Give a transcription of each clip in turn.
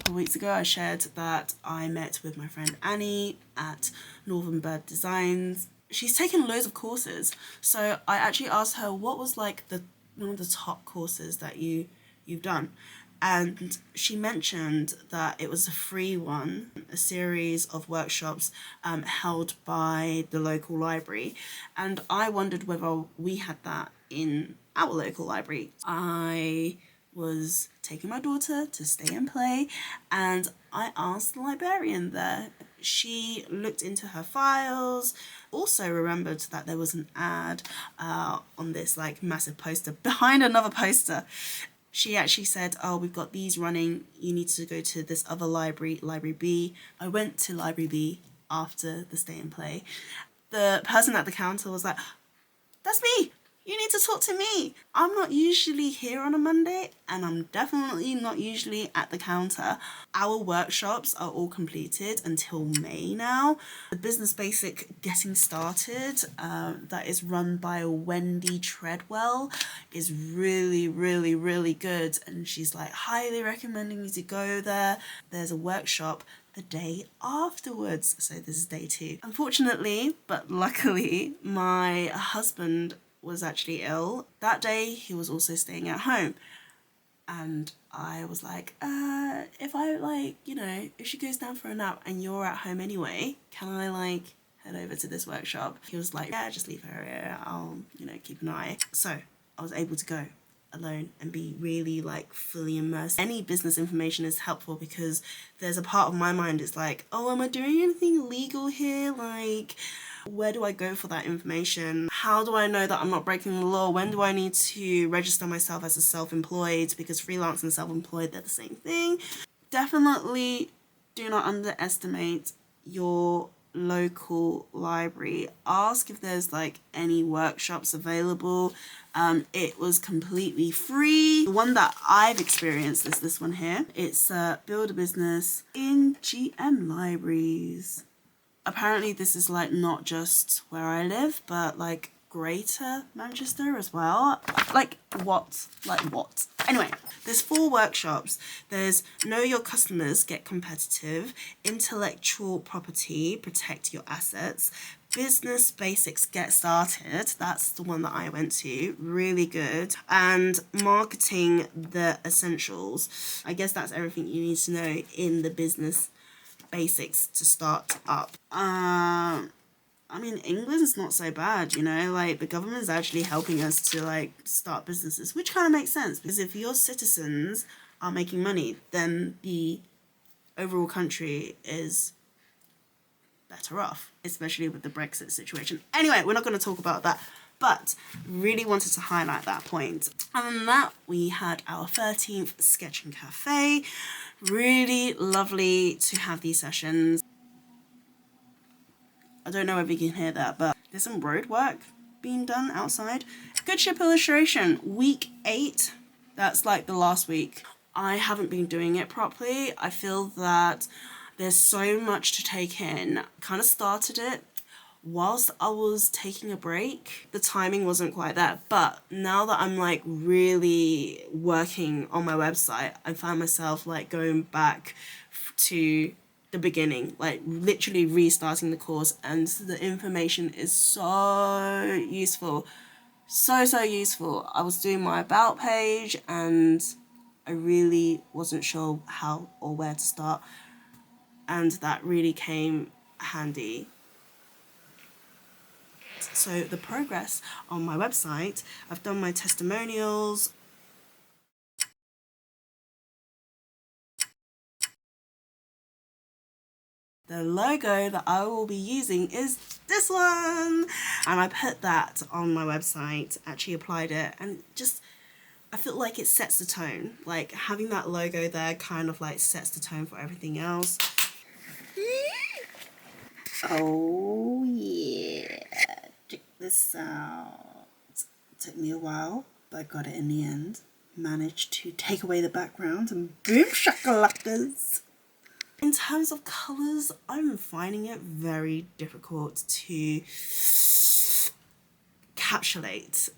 couple of weeks ago I shared that I met with my friend Annie at Northern Bird Designs. She's taken loads of courses, so I actually asked her what was like one of the top courses that you've done, and she mentioned that it was a free one, a series of workshops held by the local library, and I wondered whether we had that in our local library. I was taking my daughter to stay and play, and I asked the librarian there. She looked into her files, also remembered that there was an ad on this like massive poster behind another poster. She actually said, oh, we've got these running, you need to go to this other library, Library B. I went to Library B after the stay and play. The person at the counter was like, that's me, you need to talk to me. I'm not usually here on a Monday, and I'm definitely not usually at the counter. Our workshops are all completed until May now. The Business Basic Getting Started, that is run by Wendy Treadwell, is really, really, really good. And she's like highly recommending you to go there. There's a workshop the day afterwards. So this is day 2. Unfortunately, but luckily, my husband was actually ill. That day, he was also staying at home. And I was like, if she goes down for a nap and you're at home anyway, can I like head over to this workshop? He was like, yeah, just leave her here. I'll, keep an eye. So I was able to go alone and be really like fully immersed. Any business information is helpful because there's a part of my mind is like, oh, am I doing anything illegal here? Like, where do I go for that information? How do I know that I'm not breaking the law? When do I need to register myself as a self-employed? Because freelance and self-employed, they're the same thing. Definitely do not underestimate your local library. Ask if there's like any workshops available. It was completely free. The one that I've experienced is this one here. It's Build a Business in GM Libraries. Apparently this is like not just where I live, but like Greater Manchester as well. Like what? Anyway, there's 4 workshops. There's Know Your Customers, Get Competitive, Intellectual Property, Protect Your Assets, Business Basics, Get Started. That's the one that I went to. Really good. And Marketing the Essentials. I guess that's everything you need to know in the business basics to start up. England's not so bad, like the government is actually helping us to like start businesses, which kind of makes sense because if your citizens are making money, then the overall country is better off, especially with the Brexit situation. Anyway, we're not going to talk about that, but really wanted to highlight that point. Other than that, we had our 13th Sketching Cafe. Really lovely to have these sessions. I don't know if you can hear that, but there's some road work being done outside. Good ship illustration, week 8. That's like the last week. I haven't been doing it properly. I feel that there's so much to take in. Kind of started it whilst I was taking a break. The timing wasn't quite there, but now that I'm like really working on my website, I found myself like going back to the beginning, like literally restarting the course, and the information is so useful. So useful. I was doing my about page and I really wasn't sure how or where to start, and that really came handy. So the progress on my website, I've done my testimonials. The logo that I will be using is this one, and I put that on my website, actually applied it, and just I feel like it sets the tone. Like having that logo there kind of like sets the tone for everything else. Oh yeah, check this out. It took me a while, but I got it in the end. Managed to take away the background and boom shakalakas. In terms of colours, I'm finding it very difficult to encapsulate.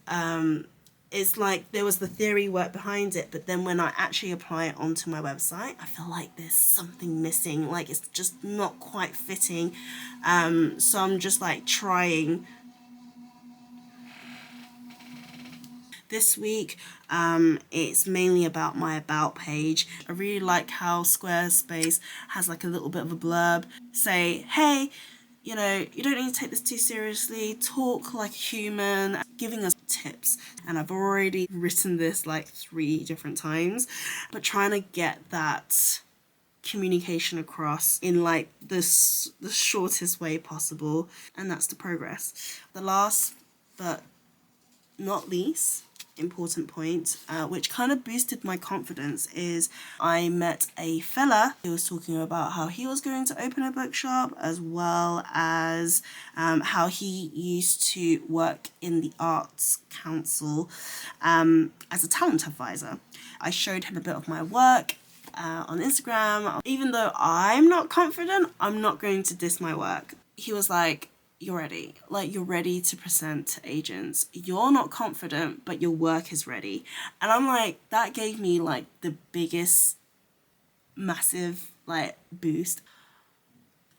it's like there was the theory work behind it, but then when I actually apply it onto my website, I feel like there's something missing, like it's just not quite fitting. So I'm just like trying. This week, it's mainly about my about page. I really like how Squarespace has like a little bit of a blurb. Say, hey, you know, you don't need to take this too seriously. Talk like a human, giving us tips. And I've already written this like 3 different times, but trying to get that communication across in like this the shortest way possible, and that's the progress. The last but not least important point, which kind of boosted my confidence, is I met a fella who was talking about how he was going to open a bookshop, as well as how he used to work in the Arts Council as a talent advisor. I showed him a bit of my work on Instagram. Even though I'm not confident, I'm not going to diss my work. He was like, you're ready. Like, you're ready to present to agents. You're not confident, but your work is ready. And I'm like, that gave me like the biggest, massive like boost.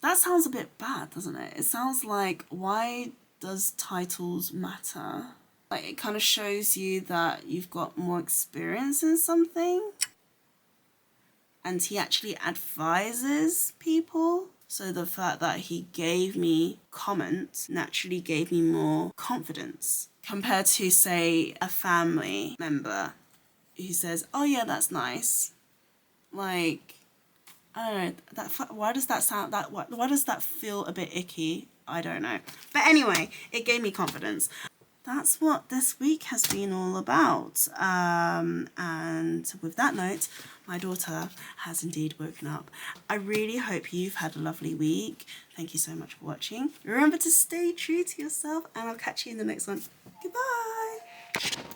That sounds a bit bad, doesn't it? It sounds like, why does titles matter? Like, it kind of shows you that you've got more experience in something. And he actually advises people. So the fact that he gave me comments naturally gave me more confidence compared to, say, a family member who says, oh yeah, that's nice. Like, I don't know, why does that sound, why does that feel a bit icky? I don't know. But anyway, it gave me confidence. That's what this week has been all about. And with that note, my daughter has indeed woken up. I really hope you've had a lovely week. Thank you so much for watching. Remember to stay true to yourself, and I'll catch you in the next one. Goodbye.